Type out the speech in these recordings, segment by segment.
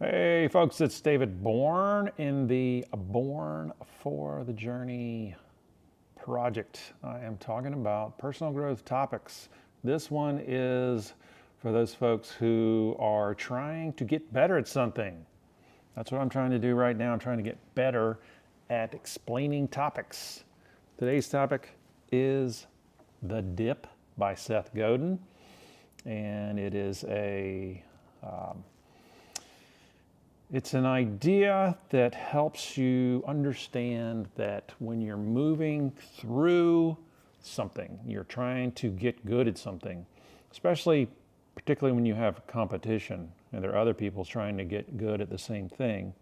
Hey folks, it's David Bourne in the Bourne for the Journey project. I am talking about personal growth topics. This one is for those folks who are trying to get better at something. That's what I'm trying to do right now. I'm trying to get better at explaining topics. Today's topic is The Dip by Seth Godin, and it is it's an idea that helps you understand that when you're moving through something, you're trying to get good at something, particularly when you have competition and there are other people trying to get good at the same thing.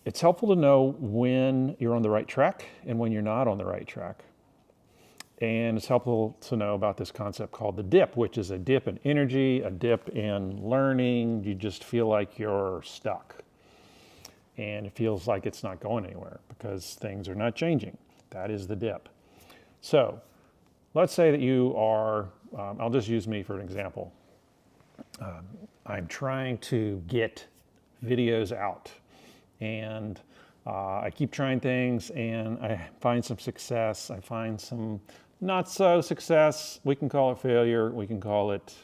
It's helpful to know when you're on the right track and when you're not on the right track. And it's helpful to know about this concept called the dip, which is a dip in energy, a dip in learning. You just feel like you're stuck. And it feels like it's not going anywhere because things are not changing. That is the dip. So let's say that you are, I'll just use me for an example. I'm trying to get videos out. And I keep trying things and I find some success. I find some not so success. We can call it failure. We can call it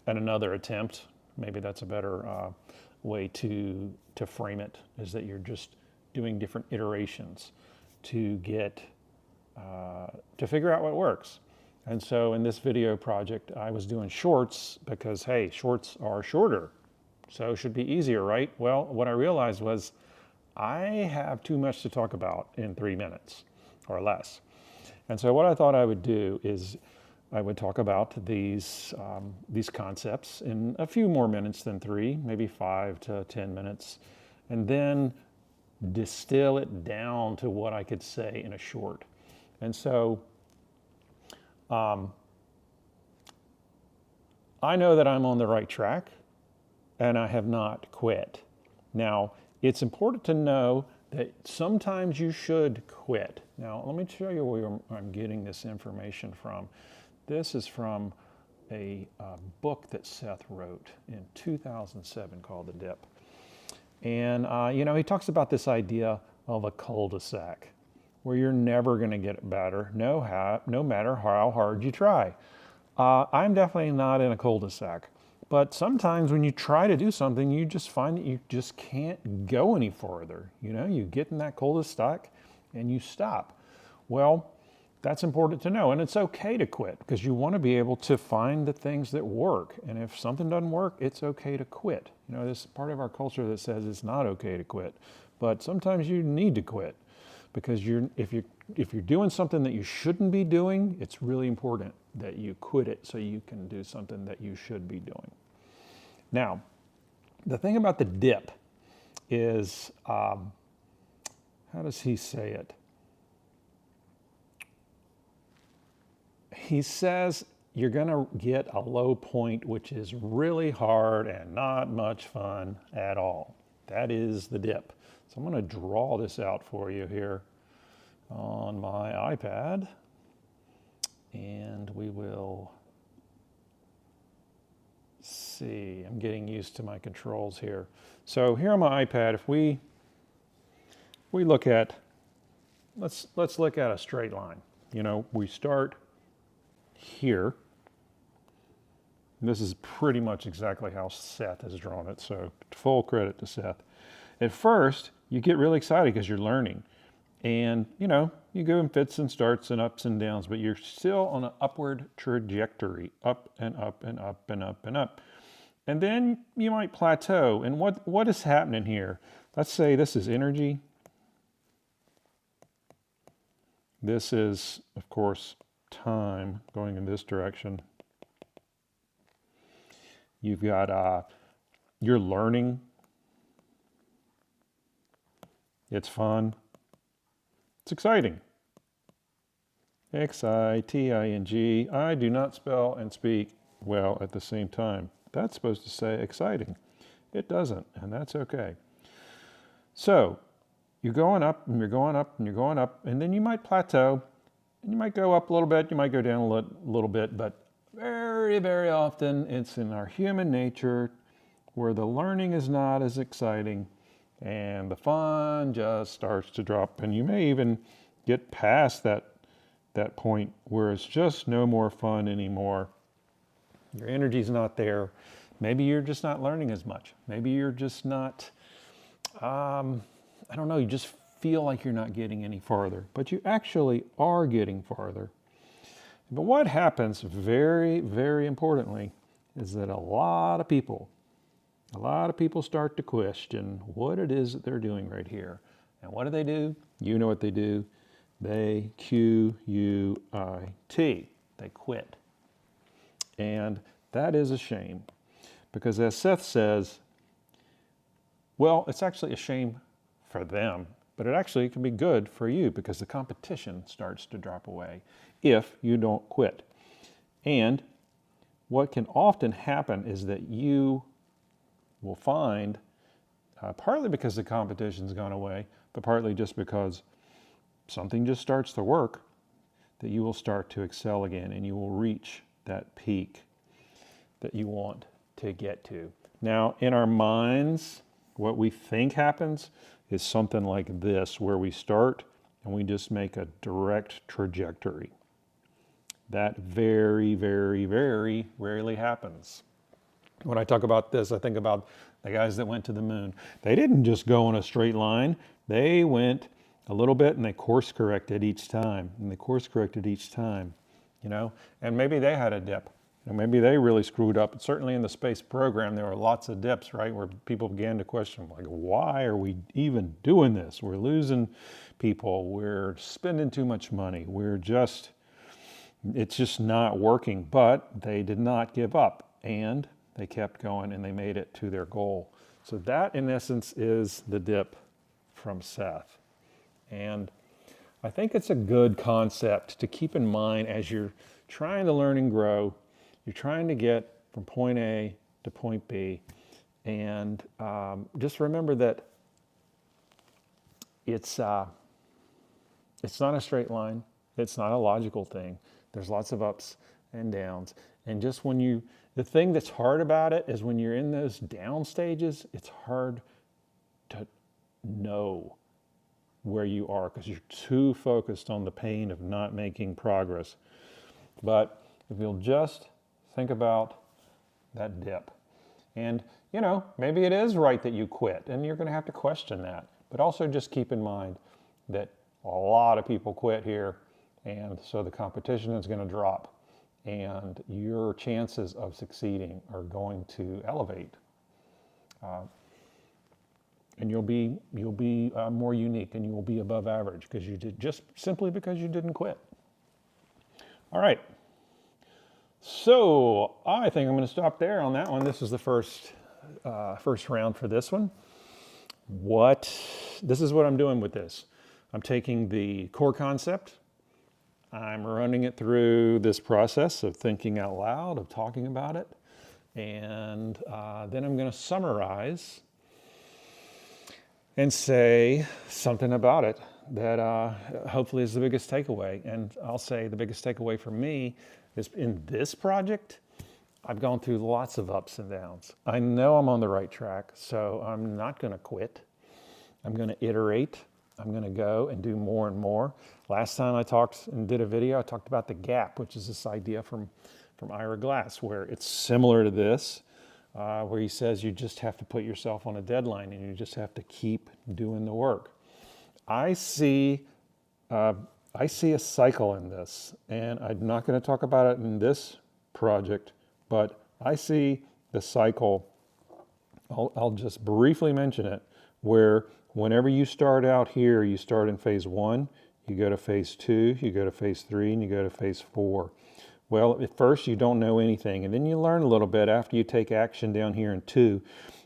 another attempt. Maybe that's a better way to frame it, is that you're just doing different iterations to get to figure out what works. And so in this video project, I was doing shorts because, hey, shorts are shorter. So it should be easier, right? Well, what I realized was I have too much to talk about in 3 minutes or less. And so what I thought I would do is I would talk about these concepts in a few more minutes than 3, maybe 5 to 10 minutes, and then distill it down to what I could say in a short. And so I know that I'm on the right track and I have not quit. Now, it's important to know that sometimes you should quit. Now, let me show you where I'm getting this information from. This is from a book that Seth wrote in 2007 called The Dip. And, he talks about this idea of a cul-de-sac where you're never going to get better, no matter how hard you try. I'm definitely not in a cul-de-sac. But sometimes when you try to do something, you just find that you just can't go any further. You get in that cul-de-sac and you stop. Well, that's important to know. And it's okay to quit because you want to be able to find the things that work. And if something doesn't work, it's okay to quit. This is part of our culture that says it's not okay to quit. But sometimes you need to quit because if you're doing something that you shouldn't be doing, it's really important that you quit it so you can do something that you should be doing. Now, the thing about the dip is, how does he say it? He says you're going to get a low point which is really hard and not much fun at all. That is the dip. So I'm going to draw this out for you here on my iPad, and we will see. I'm getting used to my controls here. So here on my iPad, if we look at, let's look at a straight line. We start here. This is pretty much exactly how Seth has drawn it, so full credit to Seth. At first, you get really excited because you're learning. And, you go in fits and starts and ups and downs, but you're still on an upward trajectory, up and up and up and up and up. And then you might plateau. And what is happening here? Let's say this is energy. This is, of course, time going in this direction. You've got, you're learning. It's fun. It's exciting. Exciting. I do not spell and speak well at the same time. That's supposed to say exciting. It doesn't, and that's okay. So you're going up and you're going up and you're going up, and then you might plateau, and you might go up a little bit, you might go down a little bit, but very very, very often it's in our human nature where the learning is not as exciting and the fun just starts to drop. And you may even get past that point where it's just no more fun anymore. Your energy's not there. Maybe you're just not learning as much. Maybe you're just not, I don't know, you just feel like you're not getting any farther, but you actually are getting farther. But what happens very, very importantly is that a lot of people start to question what it is that they're doing right here. And what do? You know what they do. They QUIT. They quit. And that is a shame. Because as Seth says, well, it's actually a shame for them, but it actually can be good for you because the competition starts to drop away if you don't quit. And what can often happen is that you will find, partly because the competition's gone away, but partly just because something just starts to work, that you will start to excel again and you will reach that peak that you want to get to. Now, in our minds, what we think happens is something like this, where we start and we just make a direct trajectory. That very, very, very rarely happens. When I talk about this, I think about the guys that went to the moon. They didn't just go in a straight line. They went a little bit and they course corrected each time. And they course corrected each time, you know? And maybe they had a dip. And maybe they really screwed up. Certainly in the space program, there were lots of dips, right? Where people began to question, like, why are we even doing this? We're losing people. We're spending too much money. It's just not working. But they did not give up. And they kept going and they made it to their goal. So that, in essence, is the dip from Seth. And I think it's a good concept to keep in mind as you're trying to learn and grow. You're trying to get from point A to point B. And just remember that it's not a straight line. It's not a logical thing. There's lots of ups and downs. And just the thing that's hard about it is when you're in those down stages, it's hard to know where you are because you're too focused on the pain of not making progress. But if you'll just think about that dip. And, you know, maybe it is right that you quit, and you're going to have to question that. But also just keep in mind that a lot of people quit here, and so the competition is going to drop, and your chances of succeeding are going to elevate. And you'll be more unique, and you will be above average because simply because you didn't quit. All right. So I think I'm going to stop there on that one. This is the first round for this one. This is what I'm doing with this. I'm taking the core concept. I'm running it through this process of thinking out loud, of talking about it. And then I'm going to summarize and say something about it that hopefully is the biggest takeaway. And I'll say the biggest takeaway for me is in this project, I've gone through lots of ups and downs. I know I'm on the right track, so I'm not going to quit. I'm going to iterate. I'm going to go and do more and more. Last time I talked and did a video, I talked about the gap, which is this idea from Ira Glass, where it's similar to this, where he says you just have to put yourself on a deadline and you just have to keep doing the work. I see a cycle in this, and I'm not going to talk about it in this project, but I see the cycle. I'll just briefly mention it, where whenever you start out here, you start in phase 1, you go to phase 2, you go to phase 3, and you go to phase 4. Well, at first you don't know anything, and then you learn a little bit after you take action down here in 2,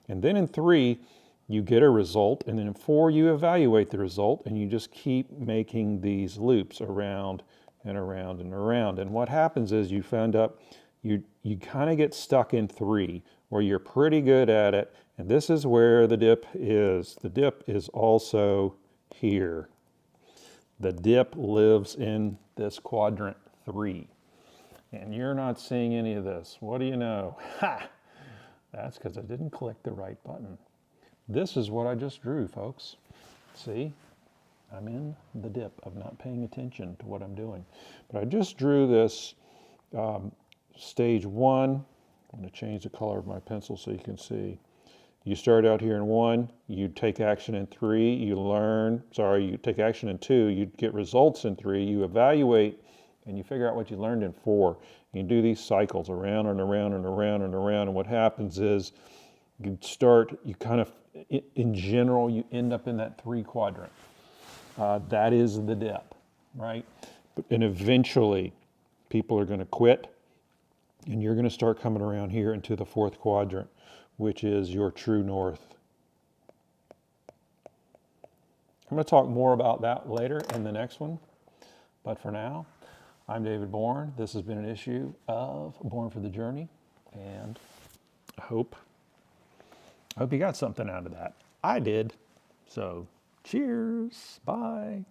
and then in 3, you get a result, and then in 4, you evaluate the result, and you just keep making these loops around and around and around. And what happens is you find up, you kind of get stuck in 3, where you're pretty good at it, and this is where the dip is. The dip is also here. The dip lives in this quadrant 3. and you're not seeing any of this. What do you know? Ha! That's because I didn't click the right button. This is what I just drew, folks. See? I'm in the dip of not paying attention to what I'm doing. But I just drew this stage 1. I'm going to change the color of my pencil so you can see. You start out here in 1, you take action in 3, you take action in 2, you get results in 3, you evaluate, and you figure out what you learned in 4. You do these cycles around and around and around and around, and what happens is in general, you end up in that 3 quadrant. That is the dip, right? And eventually, people are going to quit, and you're going to start coming around here into the 4th quadrant, which is your true north. I'm going to talk more about that later in the next one, but for now, I'm David Bourne. This has been an issue of Bourne for the Journey, and I hope you got something out of that. I did. So, cheers. Bye.